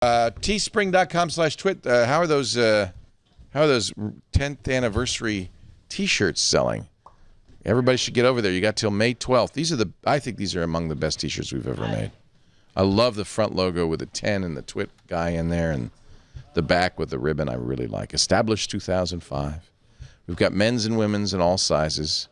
Teespring.com/twit. How are those 10th anniversary T-shirts selling? Everybody should get over there. You got till May 12th. I think these are among the best T-shirts we've ever made. I love the front logo with the 10 and the TWiT guy in there, and the back with the ribbon I really like. Established 2005. We've got men's and women's in all sizes.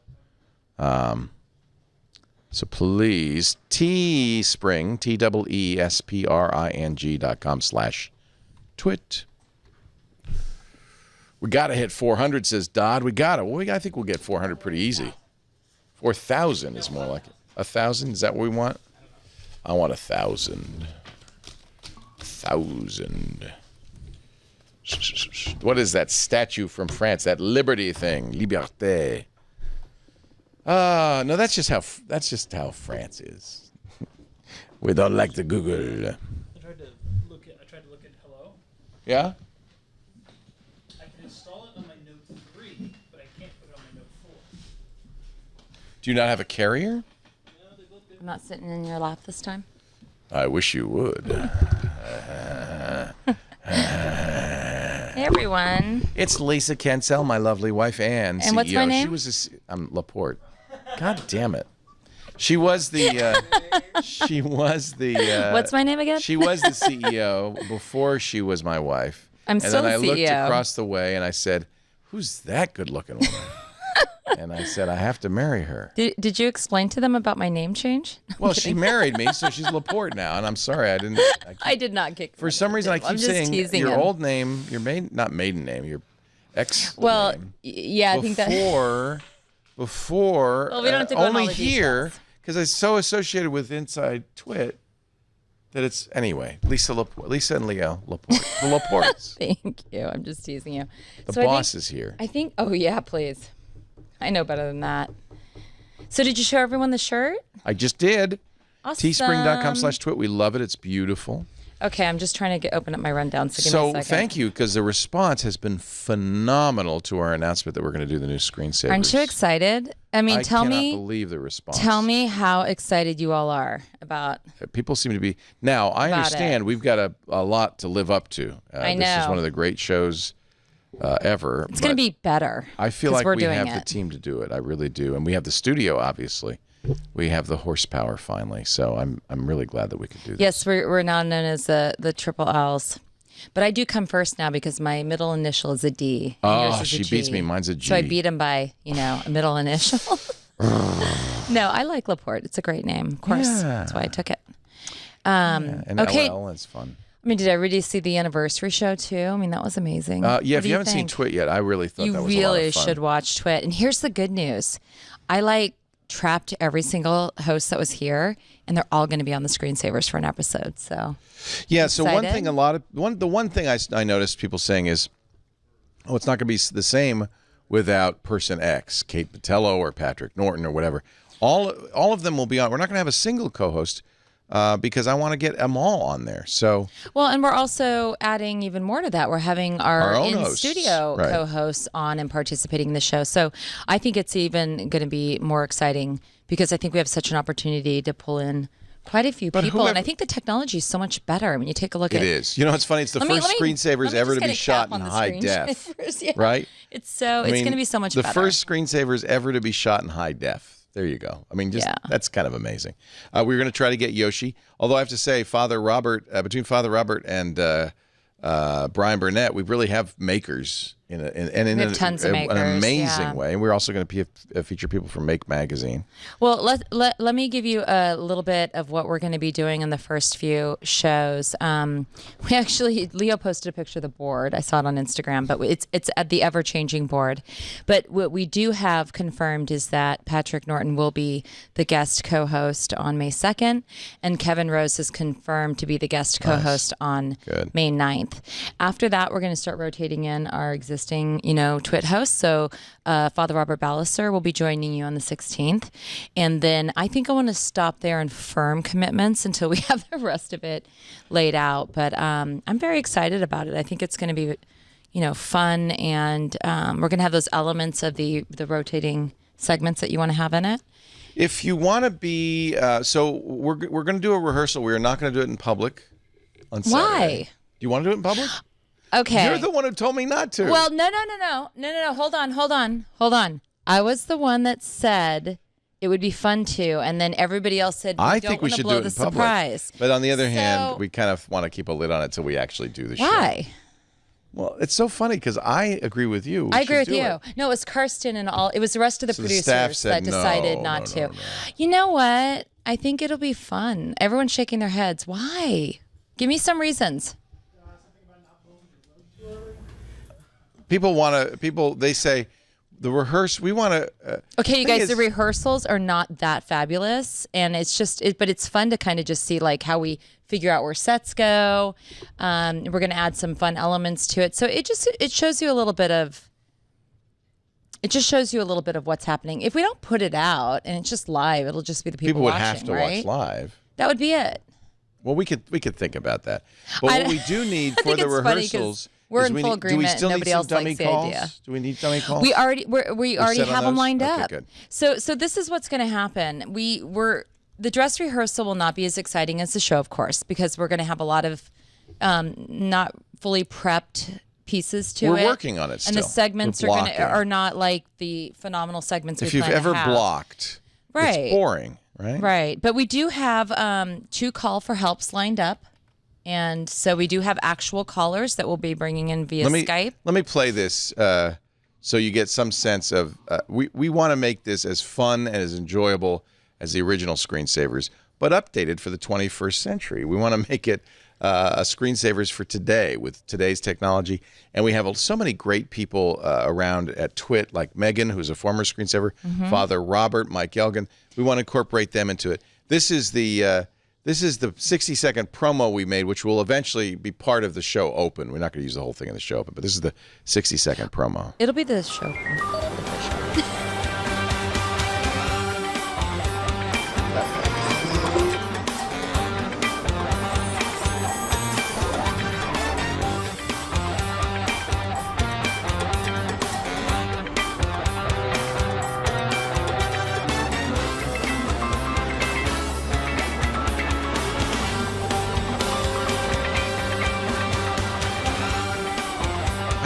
So please, Teespring, TWESPRING.com/twit. We got to hit 400, says Dodd. We got to. Well, I think we'll get 400 pretty easy. 4,000 is more like it. 1,000, is that what we want? I want 1,000. 1,000. What is that statue from France? That liberty thing, liberté. No, that's just how France is. We don't like to Google. I tried to look at Hello. Yeah? I can install it on my Note 3, but I can't put it on my Note 4. Do you not have a carrier? No, they look good. I'm not sitting in your lap this time. I wish you would. Hey, everyone. It's Lisa Cancel, my lovely wife, and CEO. what's my name? I'm Laporte. God damn it. She was the What's my name again? She was the CEO before she was my wife. I'm still the CEO. And then I looked CEO. across the way and I said, who's that good-looking woman? And I said, I have to marry her. Did you explain to them about my name change? Well, she married me, so she's Laporte now, and I'm sorry I didn't. I did not kick. For some reason, I keep saying your him. old name, your not maiden name, your ex. Well, name. Yeah, I think that before. Well, we don't have to go only into all the here details. because it's so associated with Inside TWiT that it's anyway. Lisa and Leo Laporte, the Laportes. Thank you. I'm just teasing you. The So boss is here. I think. Oh yeah, please. I know better than that. So did you show everyone the shirt? I just did. Awesome. Teespring.com/twit. We love it. It's beautiful. Okay, I'm just trying to open up my rundown. So give me a second. Thank you, because the response has been phenomenal to our announcement that we're going to do the new screensavers. Aren't you excited? I mean, I cannot believe the response. Tell me how excited you all are about. People seem to be. Now, I understand we've got a lot to live up to. I know. This is one of the great shows ever. It's going to be better. I feel like we have the team to do it. I really do. And we have the studio, obviously. We have the horsepower finally. So I'm really glad that we could do this. Yes, we're now known as the triple L's. But I do come first now because my middle initial is a D. Oh, she beats me. Mine's a G. So I beat him by, a middle initial. No, I like Laporte. It's a great name. Of course. Yeah. That's why I took it. And okay. LL is fun. I mean, did everybody see the anniversary show too? I mean, that was amazing. Yeah, if you haven't seen TWiT yet, I really thought that was a lot of fun. You really should watch TWiT. And here's the good news. I trapped every single host that was here, and they're all going to be on the screensavers for an episode. So yeah. excited? So the one thing I noticed people saying is, oh, it's not going to be the same without person X, Kate Patello or Patrick Norton or whatever. All of them will be on. We're not going to have a single co-host. Because I want to get them all on there. So well, and we're also adding even more to that. We're having our in-studio right. co-hosts on and participating in the show. So I think it's even going to be more exciting because I think we have such an opportunity to pull in quite a few people. And I think the technology is so much better. I mean, you take a look at it. It is. You know, it's funny. It's the first screensavers ever to be shot in high def. Yeah. Right? It's going to be so much better. The first screensavers ever to be shot in high def. There you go. I mean, that's kind of amazing. We're going to try to get Yoshi. Although I have to say, Father Robert, between Father Robert and Brian Burnett, we really have makers in an amazing way. And we're also going to feature people from Make Magazine. Well, let me give you a little bit of what we're going to be doing in the first few shows. Leo posted a picture of the board. I saw it on Instagram, but it's at the ever-changing board. But what we do have confirmed is that Patrick Norton will be the guest co-host on May 2nd, and Kevin Rose is confirmed to be the guest co-host on May 9th. After that, we're going to start rotating in our existing TWiT hosts. So Father Robert Ballister will be joining you on the 16th. And then I think I want to stop there and firm commitments until we have the rest of it laid out. But I'm very excited about it. I think it's going to be, fun. And we're going to have those elements of the rotating segments that you want to have in it. If you want to be, so we're going to do a rehearsal. We are not going to do it in public on Saturday. Why? you want to do it in public? Okay. You're the one who told me not to. Well, no. Hold on. I was the one that said it would be fun to, and then everybody else said, I think we should do it in public. Surprise. But on the other hand, we kind of want to keep a lid on it till we actually do the show. Why? Well, it's so funny because I agree with you. I agree with you. No, it was Karsten and all. It was the rest of the producers that decided not to. No. You know what? I think it'll be fun. Everyone's shaking their heads. Why? Give me some reasons. They say the rehearse. We want to. Okay, you guys, the rehearsals are not that fabulous, and but it's fun to kind of just see like how we figure out where sets go. We're going to add some fun elements to it, so it shows you a little bit of. It just shows you a little bit of what's happening. If we don't put it out and it's just live, it'll just be the people would watching, have to right? watch live. That would be it. Well, we could think about that. But what we do need for the rehearsals. We're in full agreement. Do we still Nobody need some else dummy likes the calls? idea. Do we need dummy calls? We already have them lined Okay, up. good. So this is what's going to happen. The dress rehearsal will not be as exciting as the show, of course, because we're going to have a lot of not fully prepped pieces to it. We're working on it still. And the segments are not like the phenomenal segments if we you've plan to ever have. blocked, Right. it's boring, right? Right. But we do have 2 call for helps lined up. And so we do have actual callers that we'll be bringing in via Skype. Let me play this so you get some sense of, we want to make this as fun and as enjoyable as the original Screensavers, but updated for the 21st century. We want to make it a Screensavers for today with today's technology. And we have so many great people around at TWiT, like Megan, who's a former Screensaver, Father Robert, Mike Elgin. We want to incorporate them into it. This is the 60-second promo we made, which will eventually be part of the show open. We're not going to use the whole thing in the show open, but this is the 60-second promo. It'll be the show.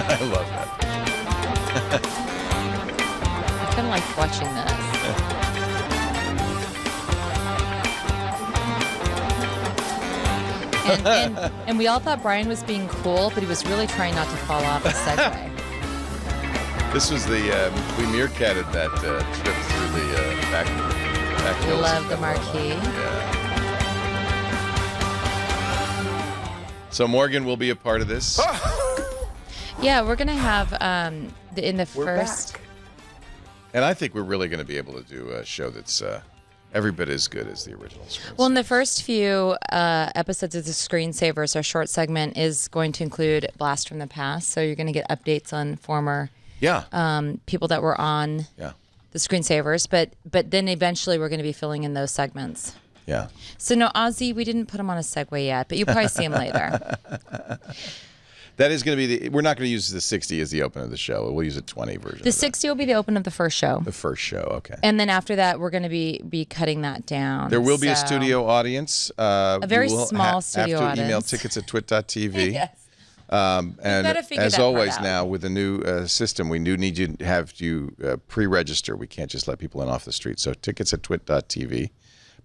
I love that. I kind of like watching this. And we all thought Brian was being cool, but he was really trying not to fall off the Segway. This was we meerkatted that trip through the back hills. Love the marquee. Yeah. So Morgan will be a part of this. Yeah, we're gonna have in the first. Back. And I think we're really going to be able to do a show that's every bit as good as the original Screensavers. Well, in the first few episodes of the Screensavers, our short segment is going to include Blast from the Past. So you're going to get updates on former people that were on the Screensavers. But then eventually we're going to be filling in those segments. Yeah. So no, Ozzy, we didn't put him on a Segway yet, but you'll probably see him later. That is going to be we're not going to use the 60 as the open of the show. We'll use a 20 version. The 60 will be the open of the first show. The first show, okay. And then after that, we're going to be cutting that down. There will be a studio audience. A very small studio audience. audience. Have to email tickets at twit.tv. Yes. And as always now, with the new system, we do need you to have pre-register. We can't just let people in off the street. So tickets at twit.tv.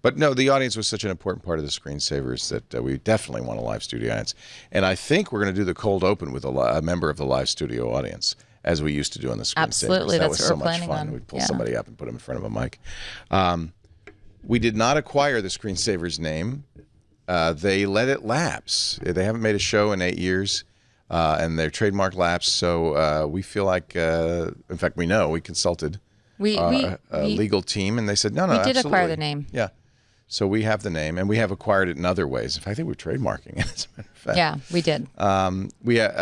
But no, the audience was such an important part of the Screensavers that we definitely want a live studio audience. And I think we're going to do the cold open with a member of the live studio audience, as we used to do on the Screensavers. Absolutely, that that's was what so we're much planning fun. on. We'd pull somebody up and put them in front of a mic. We did not acquire the Screensavers name. They let it lapse. They haven't made a show in 8 years, and their trademark lapsed. So we feel like, in fact, we know we consulted our legal team, and they said, no, we did absolutely. acquire the name. Yeah. So we have the name, and we have acquired it in other ways. In fact, I think we're trademarking it, as a matter of fact. Yeah, we did.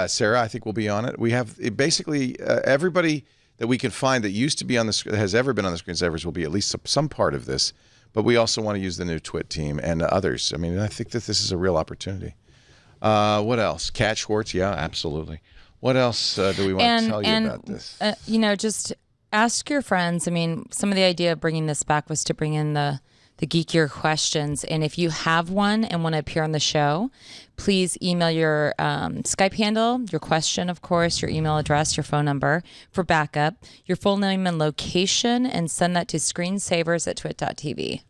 Sarah, I think, will be on it. We have basically everybody that we can find that used to be on that has ever been on the Screensavers will be at least some part of this. But we also want to use the new TWiT team and others. I mean, I think that this is a real opportunity. What else? Kat Schwartz, yeah, absolutely. What else do we want to tell you about this? Just ask your friends. I mean, some of the idea of bringing this back was to bring in the the geekier questions. And if you have one and want to appear on the show, please email your Skype handle, your question, of course, your email address, your phone number for backup, your full name and location, and send that to screensavers@twit.tv.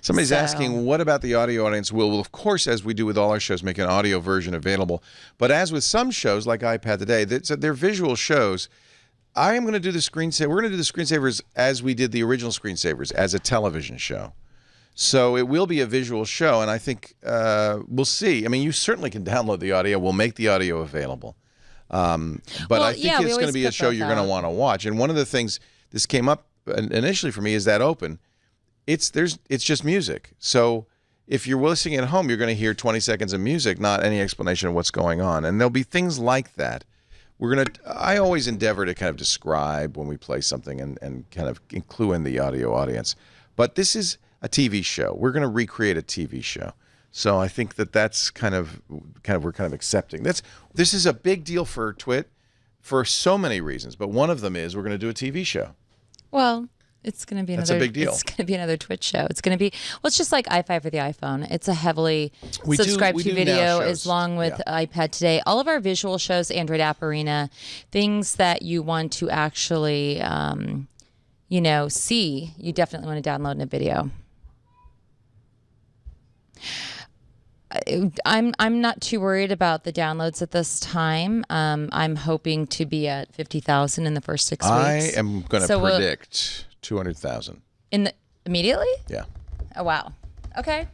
Somebody's asking, what about the audio audience? We'll, of course, as we do with all our shows, make an audio version available. But as with some shows, like iPad Today, they're visual shows. I am going to do the screensaver. We're going to do the screensavers as we did the original screensavers, as a television show. So it will be a visual show, and I think we'll see. I mean, you certainly can download the audio. We'll make the audio available. But I think it's going to be a show you're going to want to watch. And one of the things, this came up initially for me, is that open. It's just music. So if you're listening at home, you're going to hear 20 seconds of music, not any explanation of what's going on. And there'll be things like that. I always endeavor to kind of describe when we play something and kind of include in the audio audience. But this is a TV show. We're going to recreate a TV show. So I think that's we're kind of accepting. This is a big deal for TWiT for so many reasons. But one of them is we're going to do a TV show. Well, it's going to be another. That's a big deal. It's going to be another Twitch show. It's going to be it's just like i5 for the iPhone. It's a heavily subscribed to video, as long with iPad Today. All of our visual shows, Android App Arena, things that you want to actually, see, you definitely want to download in a video. I'm not too worried about the downloads at this time. I'm hoping to be at 50,000 in the first 6 weeks. I am going to predict 200,000. Immediately? Yeah. Oh, wow. Okay.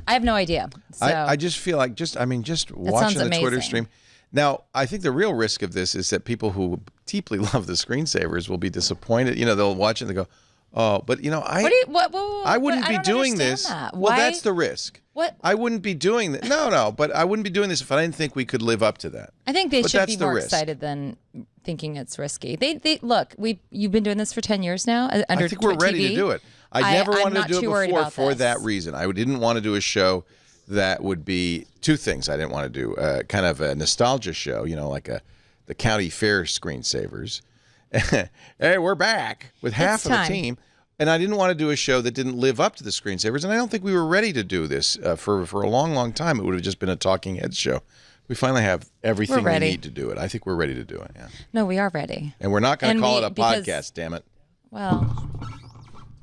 I have no idea. So I just feel like just watching the Twitter stream. Now, I think the real risk of this is that people who deeply love the screensavers will be disappointed. They'll watch it and they go, oh, but I wouldn't be doing this. Well, that's the risk. What? I wouldn't be doing that. No, but I wouldn't be doing this if I didn't think we could live up to that. I think they should be more excited than thinking it's risky. They look. You've been doing this for 10 years now. I think we're ready to do it. I never wanted to do it before for that reason. I didn't want to do a show that would be two things. I didn't want to do kind of a nostalgia show, like the county fair screensavers. Hey, we're back with half of the team. And I didn't want to do a show that didn't live up to the screensavers. And I don't think we were ready to do this for a long, long time. It would have just been a talking heads show. We finally have everything we need to do it. I think we're ready to do it. Yeah. No, we are ready. And we're not going to call it a podcast, damn it. Well.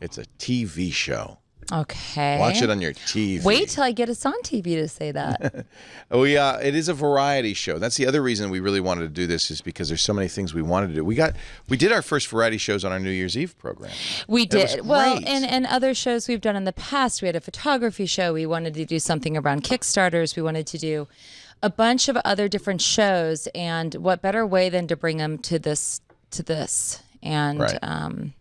It's a TV show. Okay. Watch it on your TV. Wait till I get us on TV to say that. It is a variety show. That's the other reason we really wanted to do this, is because there's so many things we wanted to do. We did our first variety shows on our New Year's Eve program. We did. Well, and other shows we've done in the past. We had a photography show. We wanted to do something around Kickstarters. We wanted to do a bunch of other different shows. And what better way than to bring them to this? And right.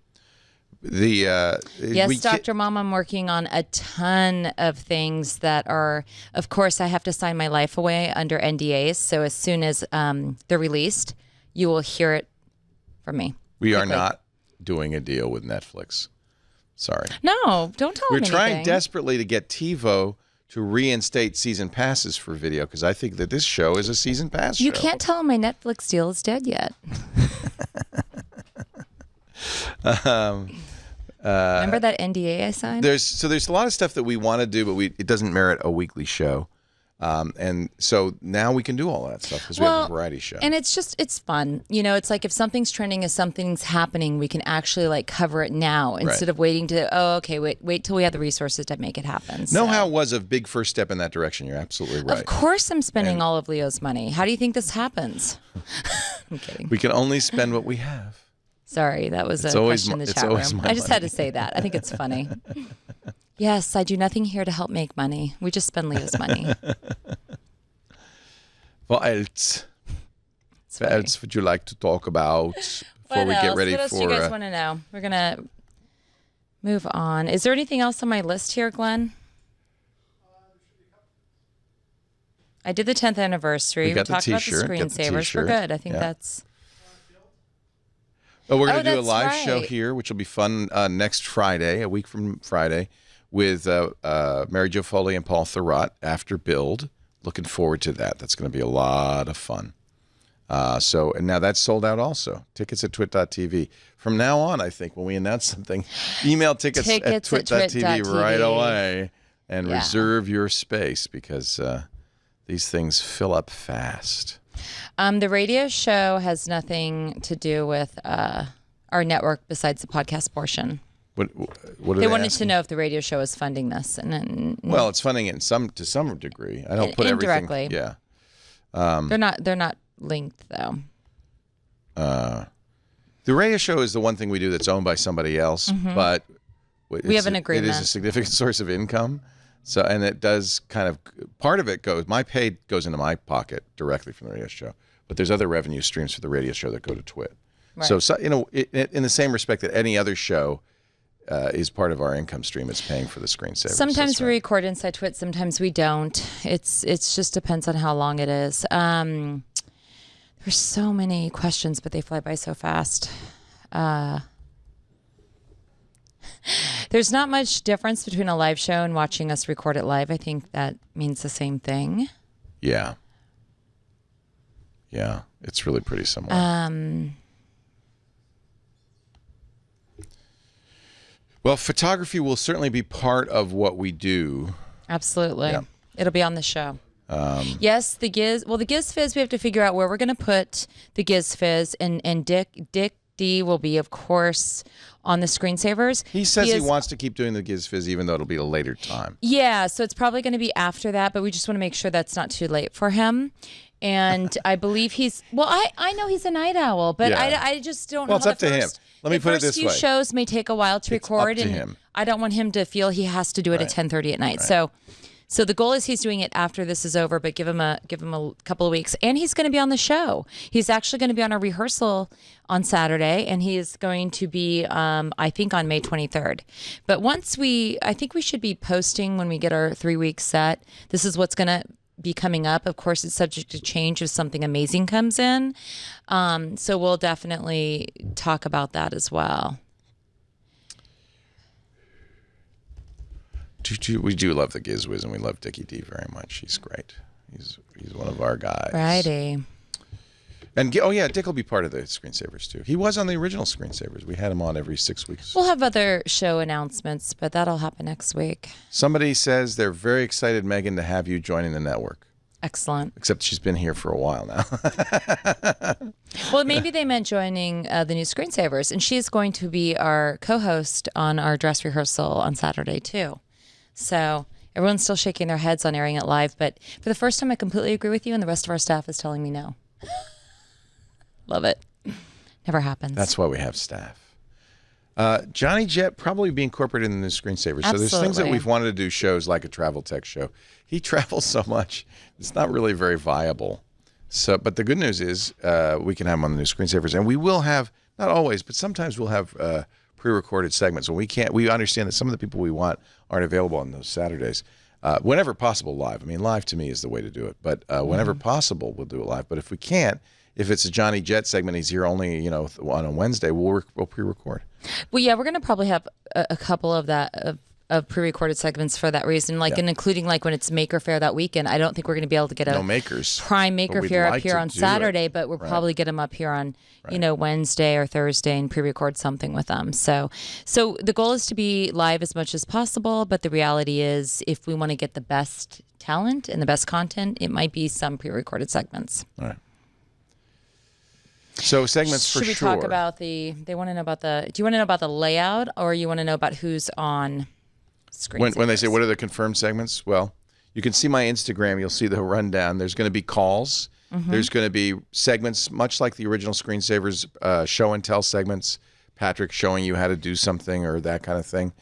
Yes, Dr. Mom, I'm working on a ton of things that are, of course, I have to sign my life away under NDAs. So as soon as they're released, you will hear it from me. We are not doing a deal with Netflix. Sorry. No, don't tell me anything. We're trying desperately to get TiVo to reinstate season passes for video, because I think that this show is a season pass show. You can't tell them my Netflix deal is dead yet. Remember that NDA I signed? There's a lot of stuff that we want to do, but it doesn't merit a weekly show. And so now we can do all that stuff because we have a variety show. And it's fun. It's like if something's trending, if something's happening, we can actually cover it now instead of waiting to, wait till we have the resources to make it happen. Know How was a big first step in that direction. You're absolutely right. Of course I'm spending all of Leo's money. How do you think this happens? I'm kidding. We can only spend what we have. Sorry, that was a question in the chat room. I just had to say that. I think it's funny. Yes, I do nothing here to help make money. We just spend Leo's money. What else? What else would you like to talk about before we get ready for... What else do you guys want to know? We're going to move on. Is there anything else on my list here, Glenn? I did the 10th anniversary. We talked about the screensavers. We're good. I think that's... Oh, we're going to do a live show here, which will be fun next Friday, a week from Friday, with Mary Jo Foley and Paul Thurrott after Build. Looking forward to that. That's going to be a lot of fun. And now that's sold out also. Tickets at twit.tv. From now on, I think, when we announce something, email tickets at twit.tv right away and reserve your space because these things fill up fast. The radio show has nothing to do with our network besides the podcast portion. What are they wanted to know if the radio show is funding this, well, it's funding it to some degree. I don't put indirectly. Everything. Yeah, they're not linked though. The radio show is the one thing we do that's owned by somebody else, but we have an agreement. It is a significant source of income. So, and it does kind of, part of it my pay goes into my pocket directly from the radio show, but there's other revenue streams for the radio show that go to TWiT. Right. So in the same respect that any other show is part of our income stream, it's paying for the screensavers. Sometimes we record inside TWiT, sometimes we don't. It's just depends on how long it is. There's so many questions, but they fly by so fast. There's not much difference between a live show and watching us record it live. I think that means the same thing. Yeah. Yeah, it's really pretty similar. Well, photography will certainly be part of what we do. Absolutely. Yeah. It'll be on the show. Yes, the Giz. Well, the Giz Fizz, we have to figure out where we're going to put the Giz Fizz, and Dick D will be, of course, on the screensavers. He says he wants to keep doing the Giz Fizz, even though it'll be a later time. Yeah, so it's probably going to be after that, but we just want to make sure that's not too late for him. And I believe I know he's a night owl, but yeah. I just don't know. Well, it's up to him. Let me put it this way. The first few shows may take a while to record, and him. I don't want him to feel he has to do it at 10:30 at night. Right. So the goal is he's doing it after this is over, but give him a couple of weeks, and he's going to be on the show. He's actually going to be on a rehearsal on Saturday, and he is going to be, I think, on May 23rd. But I think we should be posting when we get our 3-week set. This is what's going to be coming up. Of course, it's subject to change if something amazing comes in. So we'll definitely talk about that as well. We do love the Giz Wiz, and we love Dickie D very much. He's great. He's one of our guys. Righty. And Dick will be part of the screensavers too. He was on the original screensavers. We had him on every 6 weeks. We'll have other show announcements, but that'll happen next week. Somebody says they're very excited, Megan, to have you joining the network. Excellent. Except she's been here for a while now. Well, maybe they meant joining the new screensavers, and she's going to be our co-host on our dress rehearsal on Saturday too. So everyone's still shaking their heads on airing it live, but for the first time, I completely agree with you, and the rest of our staff is telling me no. Love it. Never happens. That's why we have staff. Johnny Jet probably be incorporated in the screensavers. Absolutely. So there's things that we've wanted to do, shows like a travel tech show. He travels so much, it's not really very viable. So, but the good news is we can have him on the new screensavers, and we will have, not always, but sometimes we'll have pre-recorded segments. When we understand that some of the people we want aren't available on those Saturdays. Whenever possible, live. I mean, live to me is the way to do it. But whenever possible, we'll do it live. But if we can't, if it's a Johnny Jet segment, he's here only, on a Wednesday, we'll pre-record. Well, yeah, we're going to probably have a couple of of pre-recorded segments for that reason, and including when it's Maker Fair that weekend. I don't think we're going to be able to get a prime Maker Fair up here on Saturday, but we'll probably get them up here on Wednesday or Thursday and pre-record something with them. So the goal is to be live as much as possible, but the reality is if we want to get the best talent and the best content, it might be some pre-recorded segments. All right. So segments for sure. Should we talk about they want to know about do you want to know about the layout, or you want to know about who's on screen? When they say what are the confirmed segments, well, you can see my Instagram. You'll see the rundown. There's going to be calls. Mm-hmm. There's going to be segments, much like the original screensavers, show and tell segments. Patrick showing you how to do something or that kind of thing.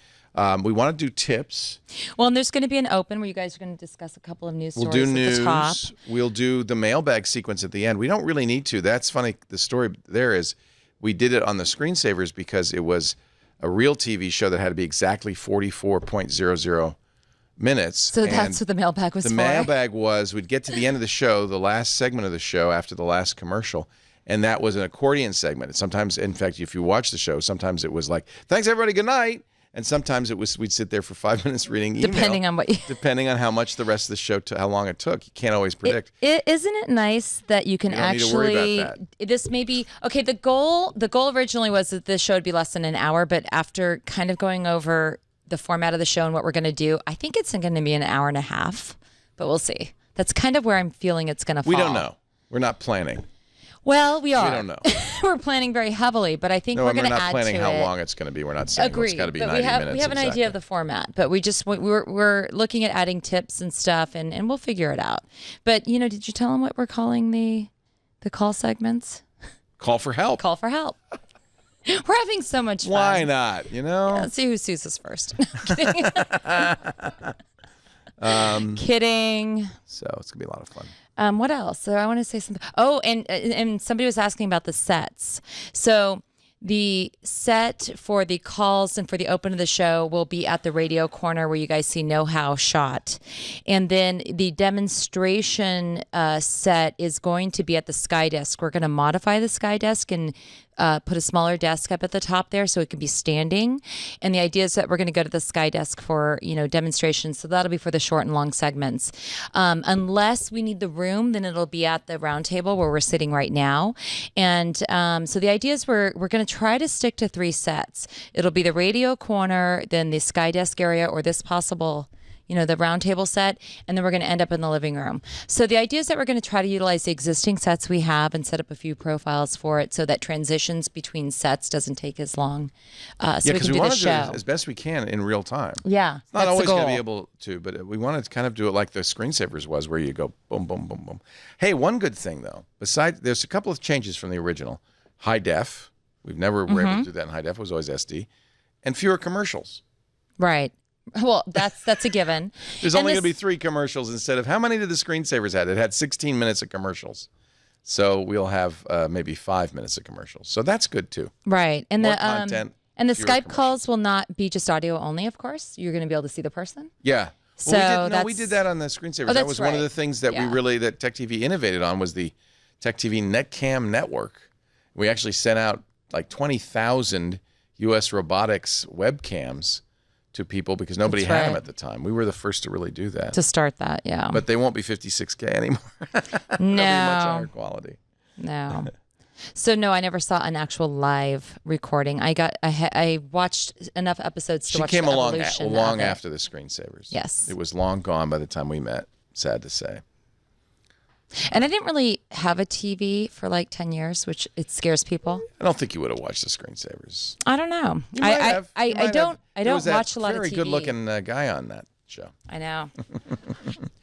We want to do tips. Well, and there's going to be an open where you guys are going to discuss a couple of news stories at the top. We'll do the mailbag sequence at the end. We don't really need to. That's funny. The story there is we did it on the screensavers because it was a real TV show that had to be exactly 44.00 minutes. So that's what the mailbag was for. The mailbag was we'd get to the end of the show, the last segment of the show after the last commercial, and that was an accordion segment. Sometimes, in fact, if you watch the show, sometimes it was like, thanks, everybody, good night. And sometimes we'd sit there for 5 minutes reading email. Depending on how much the rest of the show, how long it took. You can't always predict. Isn't it nice that you can actually, need to worry about that. This may be, okay, the goal originally was that this show would be less than an hour, but after kind of going over the format of the show and what we're going to do, I think it's going to be an hour and a half, but we'll see. That's kind of where I'm feeling it's going to fall. We don't know. We're not planning. Well, we are. We don't know. We're planning very heavily, but I think we're going to add to it. We're not planning how long it's going to be. We're not saying it's got to be 90 minutes. We have an idea of the format, but we're looking at adding tips and stuff, and we'll figure it out. But, did you tell them what we're calling the call segments? Call for help. Call for help. We're having so much fun. Why not? Let's see who sues us first. Kidding. So it's going to be a lot of fun. What else? So I want to say something. Oh, and somebody was asking about the sets. So the set for the calls and for the open of the show will be at the radio corner where you guys see Know How shot. And then the demonstration set is going to be at the Sky Desk. We're going to modify the Sky Desk and put a smaller desk up at the top there so it can be standing. And the idea is that we're going to go to the Sky Desk for, demonstrations. So that'll be for the short and long segments. Unless we need the room, then it'll be at the round table where we're sitting right now. And so the idea is we're going to try to stick to 3 sets. It'll be the radio corner, then the Sky Desk area, or this possible the round table set, and then we're going to end up in the living room. So the idea is that we're going to try to utilize the existing sets we have and set up a few profiles for it so that transitions between sets doesn't take as long. So we can do the show as best we can in real time. Yeah, it's not always going to be able to, but we want to kind of do it like the screensavers was, where you go boom, boom, boom, boom. Hey, one good thing though, there's a couple of changes from the original. High def, we've never were able to do that in high def. It was always SD, and fewer commercials. Right. Well, that's a given. There's only going to be 3 commercials instead of, how many did the screensavers had? It had 16 minutes of commercials. So we'll have maybe 5 minutes of commercials. So that's good too. Right. And more content. And the Skype calls will not be just audio only, of course. You're going to be able to see the person. Yeah. So we did that on the screensavers. Oh, that was one of the things that that Tech TV innovated on, was the Tech TV Netcam network. We actually sent out like 20,000 U.S. robotics webcams to people because nobody had them at the time. We were the first to really do that. To start that, yeah. But they won't be 56K anymore. No. They'll be much higher quality. No. So no, I never saw an actual live recording. I watched enough episodes to watch the evolution. She came long after the screensavers. Yes. It was long gone by the time we met, sad to say. And I didn't really have a TV for like 10 years, which it scares people. I don't think you would have watched the screensavers. I don't know. You might have. I don't watch a lot of TV. Very good-looking guy on that show. I know.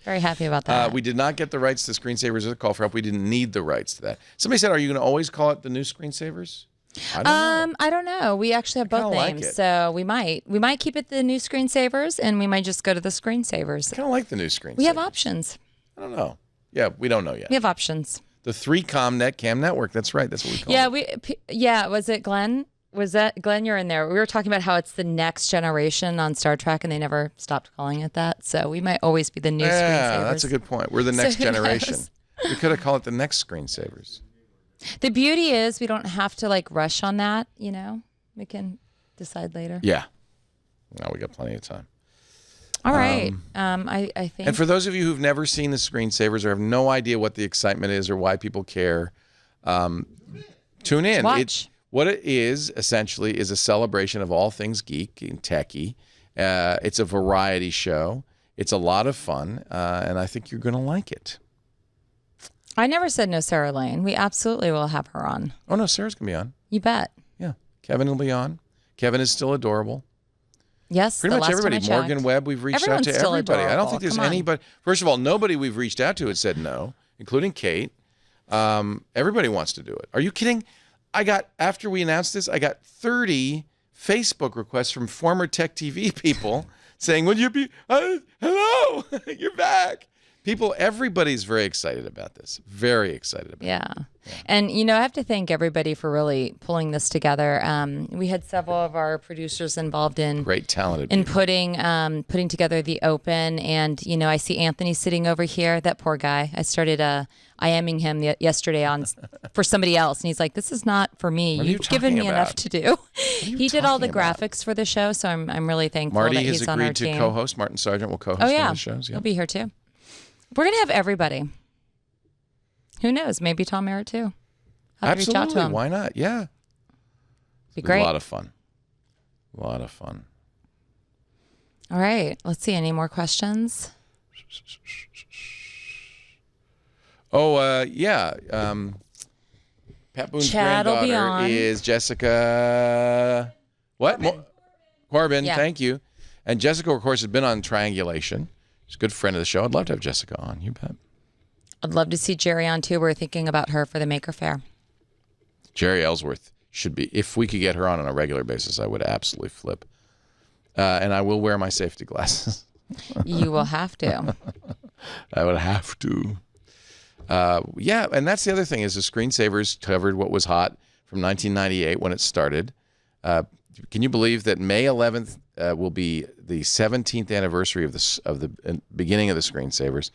Very happy about that. We did not get the rights to screensavers or the call for help. We didn't need the rights to that. Somebody said, "Are you going to always call it the new screensavers?" I don't know. We actually have both names, so we might keep it the new screensavers, and we might just go to the screensavers. I kind of like the new screensavers. We have options. I don't know. Yeah, we don't know yet. We have options. The 3Com Netcam network. That's right. That's what we call it. Yeah. Was it Glenn? Was that Glenn? You're in there. We were talking about how it's the next generation on Star Trek, and they never stopped calling it that. So we might always be the new screensavers. Yeah, that's a good point. We're the next generation. We could have called it the next screensavers. The beauty is we don't have to like rush on that. We can decide later. Yeah. No, we got plenty of time. All right. I think. And for those of you who've never seen the screensavers or have no idea what the excitement is or why people care, tune in. Watch. What it is essentially is a celebration of all things geek and techie. It's a variety show. It's a lot of fun, and I think you're going to like it. I never said no, Sarah Lane. We absolutely will have her on. Oh no, Sarah's going to be on. You bet. Yeah, Kevin will be on. Kevin is still adorable. Yes, pretty much everybody. Morgan Webb, we've reached out to everybody. I don't think there's anybody. First of all, nobody we've reached out to has said no, including Kate. Everybody wants to do it. Are you kidding? After we announced this, I got 30 Facebook requests from former Tech TV people saying, "Would you be? Hello, you're back." Everybody's very excited about this. Very excited about it. Yeah. And, I have to thank everybody for really pulling this together. We had several of our producers involved in Great talented in people. putting together the open. And, I see Anthony sitting over here, that poor guy. I started IMing him yesterday for somebody else. And he's like, this is not for me. What are you You've given talking me about? enough to do. He did all the talking about? graphics for the show. So I'm really thankful Marty that has he's on our agreed to team. co-host. Martin Sargent will co-host Oh, one yeah. of the shows. Yeah. He'll be here too. We're going to have everybody. Who knows? Maybe Tom Merritt too. Have to reach out to Absolutely. him. Why not? Yeah. Be great. A lot of fun. A lot of fun. All right. Let's see. Any more questions? Yeah. Pat Boone's Chad will be granddaughter on. is Jessica. What? Corbin. Yeah. Thank you. And Jessica, of course, has been on Triangulation. She's a good friend of the show. I'd love to have Jessica on. You bet. I'd love to see Jerry on too. We're thinking about her for the Maker Faire. Jerry Ellsworth should be. If we could get her on a regular basis, I would absolutely flip. And I will wear my safety glasses. You will have to. I would have to. Yeah, and that's the other thing is the screensavers covered what was hot from 1998 when it started. Can you believe that May 11th will be the 17th anniversary of the beginning of the screensavers?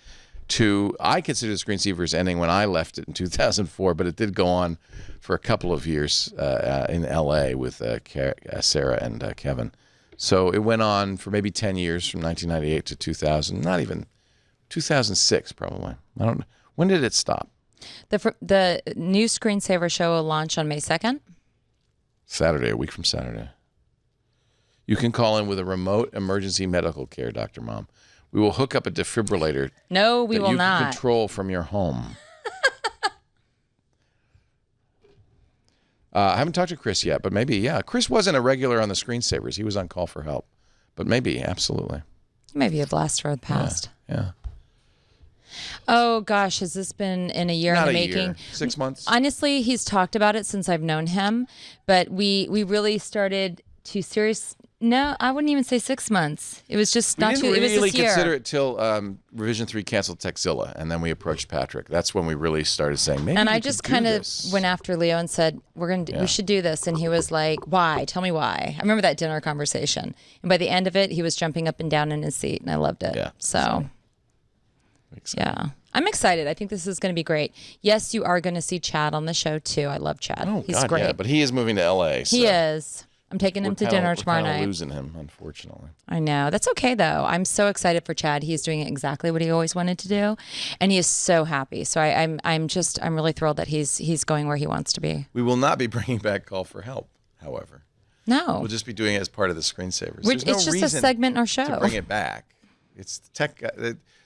I consider the screensavers ending when I left it in 2004, but it did go on for a couple of years in L.A. with Sarah and Kevin. So it went on for maybe 10 years from 1998 to 2000, not even 2006 probably. I don't know. When did it stop? The new Screensaver show will launch on May 2nd. Saturday, a week from Saturday. You can call in with a remote emergency medical care, Dr. Mom. We will hook up a defibrillator. No, we that will you not. can control from your home. I haven't talked to Chris yet, but maybe, yeah. Chris wasn't a regular on the Screensavers. He was on Call for Help. But maybe, absolutely. Maybe a blast for the past. Yeah. Oh, gosh. Has this been in a year Not in the a making? year. 6 months. Honestly, he's talked about it since I've known him. But we really started to No, I wouldn't even say 6 months. It was just not too. We It didn't was really this year. consider it till Revision 3 canceled Texzilla, and then we approached Patrick. That's when we really started saying, maybe And we I could just do kind of this. went after Leo and said, we should do this. And he was like, why? Tell me why. I remember that dinner conversation. And by the end of it, he was jumping up and down in his seat, and I loved it. Yeah. So, yeah. I'm excited. I think this is going to be great. Yes, you are going to see Chad on the show, too. I love Chad. Oh, He's God, great. yeah, but he is moving to L.A. So He is. I'm taking him to dinner tomorrow we're night. losing him, unfortunately. I know. That's okay, though. I'm so excited for Chad. He's doing exactly what he always wanted to do, and he is so happy. So I'm really thrilled that he's going where he wants to be. We will not be bringing back Call for Help, however. No. We'll just be doing it as part of the Screensavers. It's just a segment in our show. To bring it back. It's the tech.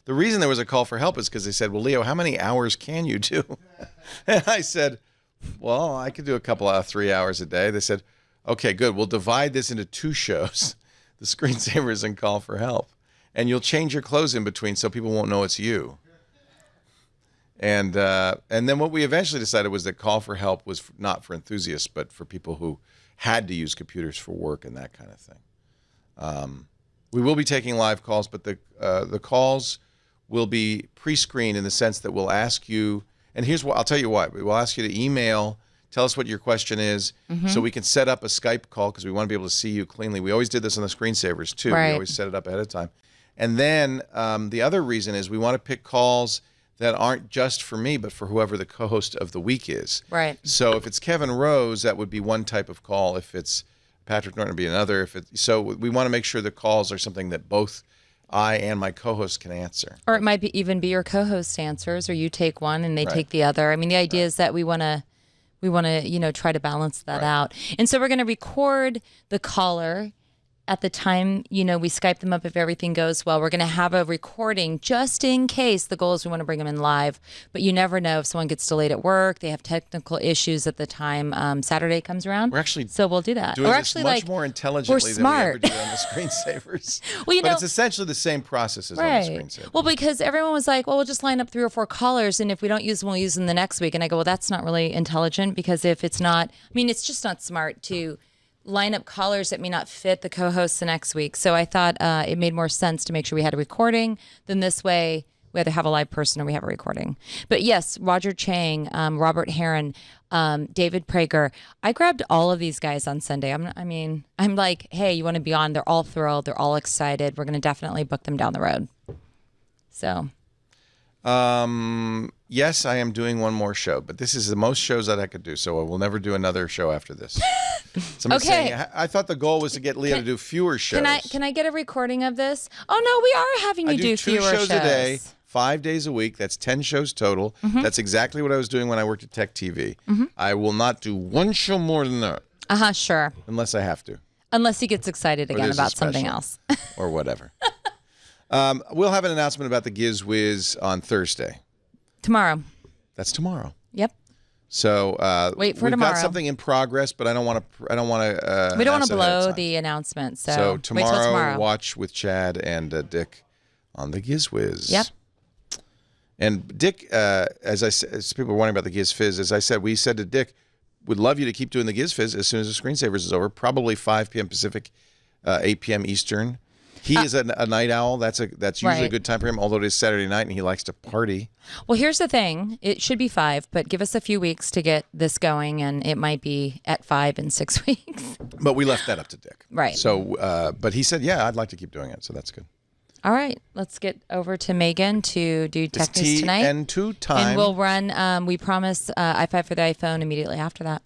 The reason there was a Call for Help is because they said, well, Leo, how many hours can you do? And I said, well, I could do a couple of 3 hours a day. They said, okay, good. We'll divide this into 2 shows, the Screensavers and Call for Help. And you'll change your clothes in between so people won't know it's you. And then what we eventually decided was that Call for Help was not for enthusiasts, but for people who had to use computers for work and that kind of thing. We will be taking live calls, but the calls will be pre-screened in the sense that we'll ask you, and here's what I'll tell you what, we'll ask you to email, tell us what your question is, so we can set up a Skype call because we want to be able to see you cleanly. We always did this on the Screensavers too. Right. We always set it up ahead of time. And then the other reason is we want to pick calls that aren't just for me, but for whoever the co-host of the week is. Right. So if it's Kevin Rose, that would be one type of call. If it's Patrick Norton, it would be another. So we want to make sure the calls are something that both I and my co-host can answer. Or it might even be your co-host answers, or you take one and they take the other. I mean, the idea is that we want to, try to balance that out. And so we're going to record the caller at the time, we Skype them up if everything goes well. We're going to have a recording just in case. The goal is we want to bring them in live, but you never know if someone gets delayed at work, they have technical issues at the time Saturday comes around. We're actually so we'll do that. doing We're this actually much more intelligently we're smart. than we ever do on the Screensavers. Well, but it's essentially the same process as on the Screensavers. Well, because everyone was like, well, we'll just line up 3 or 4 callers, and if we don't use them, we'll use them the next week. And I go, well, that's not really intelligent, because if it's not, it's just not smart to line up callers that may not fit the co-hosts the next week. So I thought it made more sense to make sure we had a recording. Then this way We either have a live person or we have a recording. But yes, Roger Chang, Robert Heron, David Prager. I grabbed all of these guys on Sunday. I'm like, hey, you want to be on? They're all thrilled. They're all excited. We're going to definitely book them down the road. So. Yes, I am doing one more show, but this is the most shows that I could do, so I will never do another show after this. Somebody's saying, I thought the goal was to get Leah to do fewer shows. Can I get a recording of this? Oh no, we are having you do fewer shows. 2 shows a day, 5 days a week. That's 10 shows total. That's exactly what I was doing when I worked at Tech TV. I will not do one show more than that. Sure. Unless I have to. Unless he gets excited again about something else. Or whatever. We'll have an announcement about the Giz Wiz on Thursday. Tomorrow. That's tomorrow. Yep. So wait for we've tomorrow. got something in progress, but I don't want to. We don't want to blow the announcement. So tomorrow, wait till tomorrow. Watch with Chad and Dick on the Giz Wiz. Yep. And Dick, as people are wondering about the Giz Fizz, as I said, we said to Dick, would love you to keep doing the Giz Fizz as soon as the Screensavers is over. Probably 5 p.m. Pacific, 8 p.m. Eastern. He is a night owl. That's usually a good time for him, although it is Saturday night and he likes to party. Well, here's the thing. It should be 5, but give us a few weeks to get this going, and it might be at 5 in 6 weeks. But we left that up to Dick. Right. So, but he said, yeah, I'd like to keep doing it, so that's good. All right. Let's get over to Megan to do Tech News tonight. TN2 time. And we'll run, we promise, i5 for the iPhone immediately after that.